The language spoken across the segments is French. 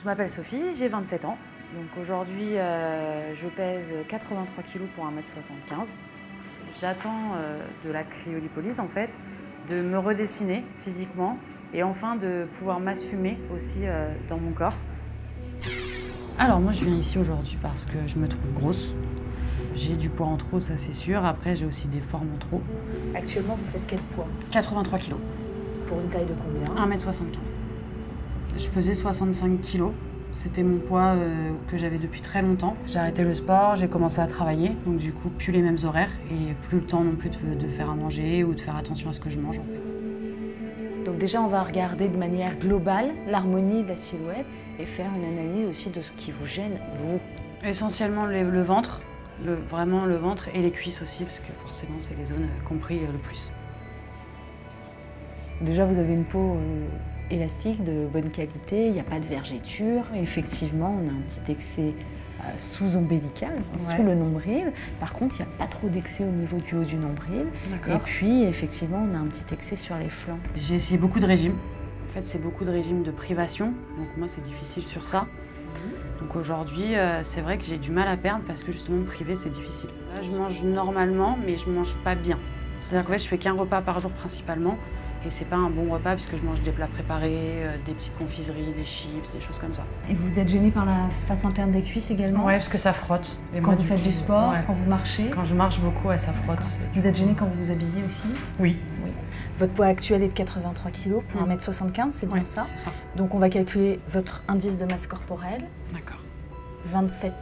Je m'appelle Sophie, j'ai 27 ans. Donc aujourd'hui, je pèse 83 kg pour 1,75 m. J'attends de la cryolipolyse en fait, de me redessiner physiquement et enfin de pouvoir m'assumer aussi dans mon corps. Alors moi je viens ici aujourd'hui parce que je me trouve grosse. J'ai du poids en trop, ça c'est sûr. Après j'ai aussi des formes en trop. Actuellement vous faites quel poids? 83 kg. Pour une taille de combien? 1,75 m. Je faisais 65 kg. C'était mon poids que j'avais depuis très longtemps. J'ai arrêté le sport, j'ai commencé à travailler, donc du coup plus les mêmes horaires et plus le temps non plus de faire à manger ou de faire attention à ce que je mange en fait. Donc déjà on va regarder de manière globale l'harmonie de la silhouette et faire une analyse aussi de ce qui vous gêne, vous. Essentiellement le ventre, vraiment le ventre et les cuisses aussi parce que forcément c'est les zones qu'on prie le plus. Déjà vous avez une peau élastique, de bonne qualité, il n'y a pas de vergeture. Effectivement, on a un petit excès sous-ombilical, sous le nombril. Par contre, il n'y a pas trop d'excès au niveau du haut du nombril. Et puis, effectivement, on a un petit excès sur les flancs. J'ai essayé beaucoup de régimes. En fait, c'est beaucoup de régimes de privation. Donc moi, c'est difficile sur ça. Donc aujourd'hui, c'est vrai que j'ai du mal à perdre parce que justement, me priver, c'est difficile. Là, je mange normalement, mais je ne mange pas bien. C'est-à-dire qu'en fait, je fais qu'un repas par jour principalement. Et c'est pas un bon repas puisque je mange des plats préparés, des petites confiseries, des chips, des choses comme ça. Et vous êtes gêné par la face interne des cuisses également? Ouais, parce que ça frotte. Et quand vous faites du sport, quand vous marchez? Quand je marche beaucoup, ouais, ça frotte. Vous êtes gêné quand vous vous habillez aussi? Oui. Votre poids actuel est de 83 kg pour 1,75 m, c'est bien ça? C'est ça. Donc on va calculer votre indice de masse corporelle. D'accord. 27.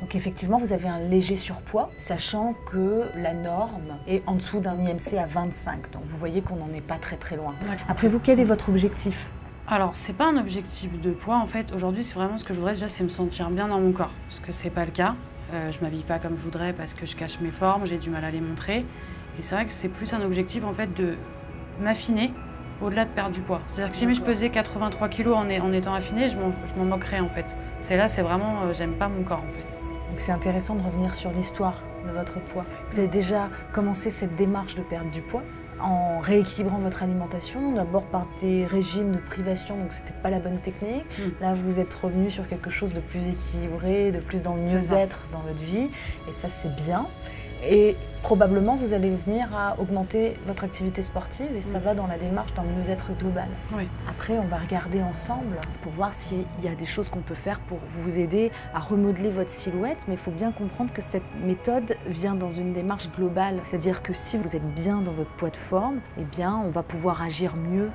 Donc effectivement, vous avez un léger surpoids, sachant que la norme est en dessous d'un IMC à 25. Donc vous voyez qu'on n'en est pas très loin. Après vous, quel est votre objectif? Alors, c'est pas un objectif de poids en fait. Aujourd'hui, c'est vraiment ce que je voudrais déjà, c'est me sentir bien dans mon corps. Parce que c'est pas le cas. Je m'habille pas comme je voudrais parce que je cache mes formes, j'ai du mal à les montrer. Et c'est vrai que c'est plus un objectif en fait de m'affiner au-delà de perdre du poids. C'est-à-dire que si je pesais 83 kg en étant affinée, je m'en moquerais en fait. C'est vraiment, j'aime pas mon corps en fait. Donc c'est intéressant de revenir sur l'histoire de votre poids. Vous avez déjà commencé cette démarche de perdre du poids en rééquilibrant votre alimentation, d'abord par des régimes de privation, donc c'était pas la bonne technique. Là, vous êtes revenu sur quelque chose de plus équilibré, de plus dans le mieux-être dans votre vie, et ça c'est bien. Et probablement, vous allez venir à augmenter votre activité sportive et ça va dans la démarche d'un mieux-être global. Oui. Après, on va regarder ensemble pour voir s'il y a des choses qu'on peut faire pour vous aider à remodeler votre silhouette. Mais il faut bien comprendre que cette méthode vient dans une démarche globale. C'est-à-dire que si vous êtes bien dans votre poids de forme, eh bien, on va pouvoir agir mieux